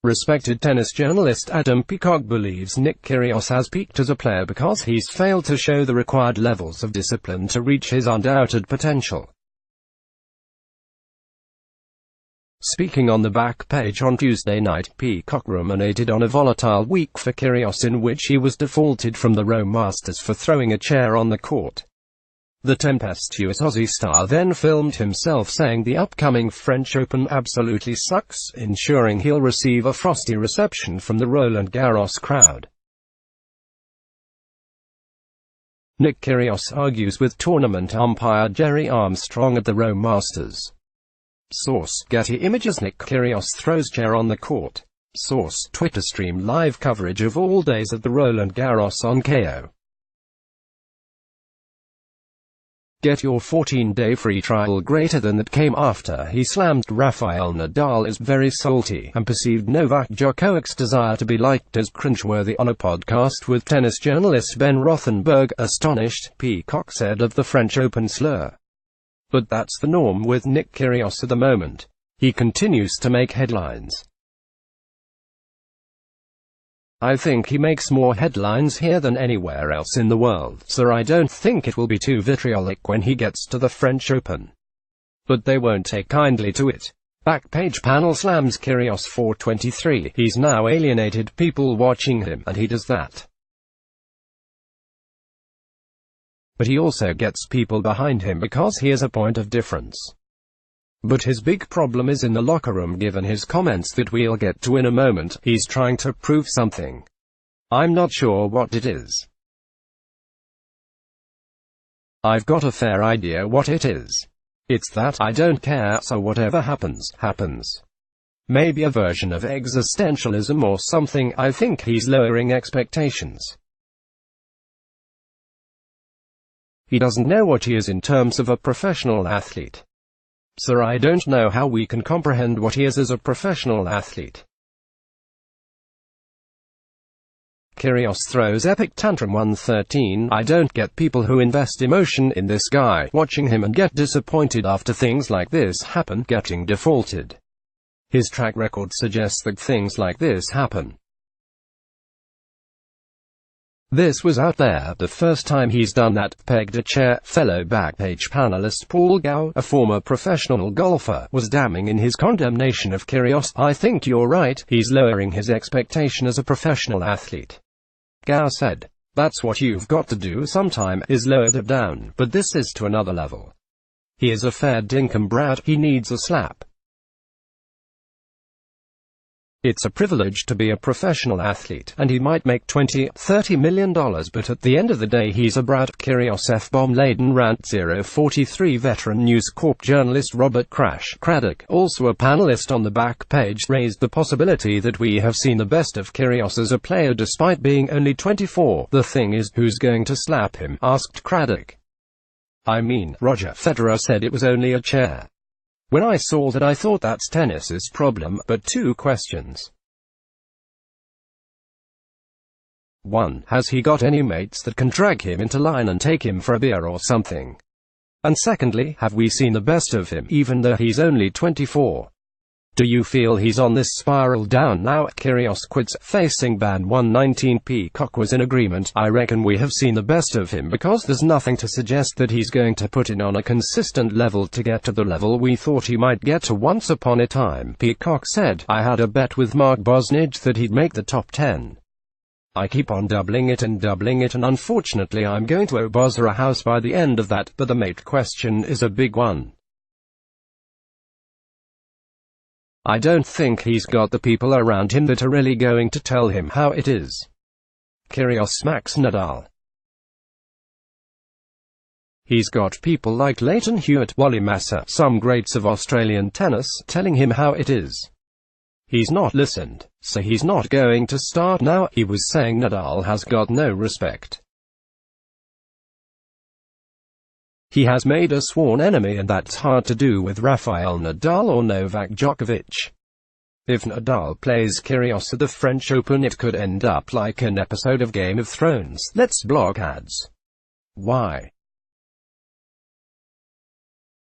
Respected tennis journalist Adam Peacock believes Nick Kyrgios has peaked as a player because he's failed to show the required levels of discipline to reach his undoubted potential. Speaking on the back page on Tuesday night, Peacock ruminated on a volatile week for Kyrgios in which he was defaulted from the Rome Masters for throwing a chair on the court. The tempestuous Aussie star then filmed himself saying the upcoming French Open absolutely sucks, ensuring he'll receive a frosty reception from the Roland Garros crowd. Nick Kyrgios argues with tournament umpire Jerry Armstrong at the Rome Masters. Source: Getty Images. Nick Kyrgios throws chair on the court. Source: Twitter. Stream live coverage of all days at the Roland Garros on KO. Get your 14-day free trial. Greater than that came after he slammed Rafael Nadal is very salty, and perceived Novak Djokovic's desire to be liked as cringeworthy on a podcast with tennis journalist Ben Rothenberg. Astonished, Peacock said of the French Open slur. But that's the norm with Nick Kyrgios at the moment. He continues to make headlines. I think he makes more headlines here than anywhere else in the world, so I don't think it will be too vitriolic when he gets to the French Open. But they won't take kindly to it. Backpage panel slams Kyrgios 423. He's now alienated people watching him, and he does that. But he also gets people behind him because he is a point of difference. But his big problem is in the locker room. Given his comments that we'll get to in a moment, he's trying to prove something. I'm not sure what it is. I've got a fair idea what it is. It's that I don't care, so whatever happens, happens. Maybe a version of existentialism or something. I think he's lowering expectations. He doesn't know what he is in terms of a professional athlete. Sir, I don't know how we can comprehend what he is as a professional athlete. Kyrgios throws epic tantrum 113. I don't get people who invest emotion in this guy, watching him and get disappointed after things like this happen, getting defaulted. His track record suggests that things like this happen. This was out there the first time he's done that. Pegged a chair. Fellow Backpage panelist Paul Gow, a former professional golfer, was damning in his condemnation of Kyrgios. I think you're right, he's lowering his expectation as a professional athlete. Gow said, that's what you've got to do sometime, is lower the down, but this is to another level. He is a fair dinkum brat, he needs a slap. It's a privilege to be a professional athlete, and he might make $20–30 million, but at the end of the day he's a brat. Kyrgios F-bomb-laden rant. 043 Veteran News Corp journalist Robert Craddock, also a panelist on the back page, raised the possibility that we have seen the best of Kyrgios as a player despite being only 24. The thing is, who's going to slap him? Asked Craddock. I mean, Roger Federer said it was only a chair. When I saw that I thought that's tennis's problem, but two questions. 1. Has he got any mates that can drag him into line and take him for a beer or something? And secondly, have we seen the best of him, even though he's only 24? Do you feel he's on this spiral down now? Kyrgios quits, facing ban 119. Peacock was in agreement. I reckon we have seen the best of him because there's nothing to suggest that he's going to put in on a consistent level to get to the level we thought he might get to once upon a time. Peacock said, I had a bet with Mark Bosnich that he'd make the top 10. I keep on doubling it and unfortunately I'm going to owe Bozza a house by the end of that, but the mate question is a big one. I don't think he's got the people around him that are really going to tell him how it is. Kyrgios smacks Nadal. He's got people like Leighton Hewitt, Wally Massa, some greats of Australian tennis, telling him how it is. He's not listened, so he's not going to start now. He was saying Nadal has got no respect. He has made a sworn enemy, and that's hard to do with Rafael Nadal or Novak Djokovic. If Nadal plays Kyrgios at the French Open, it could end up like an episode of Game of Thrones. Let's block ads. Why?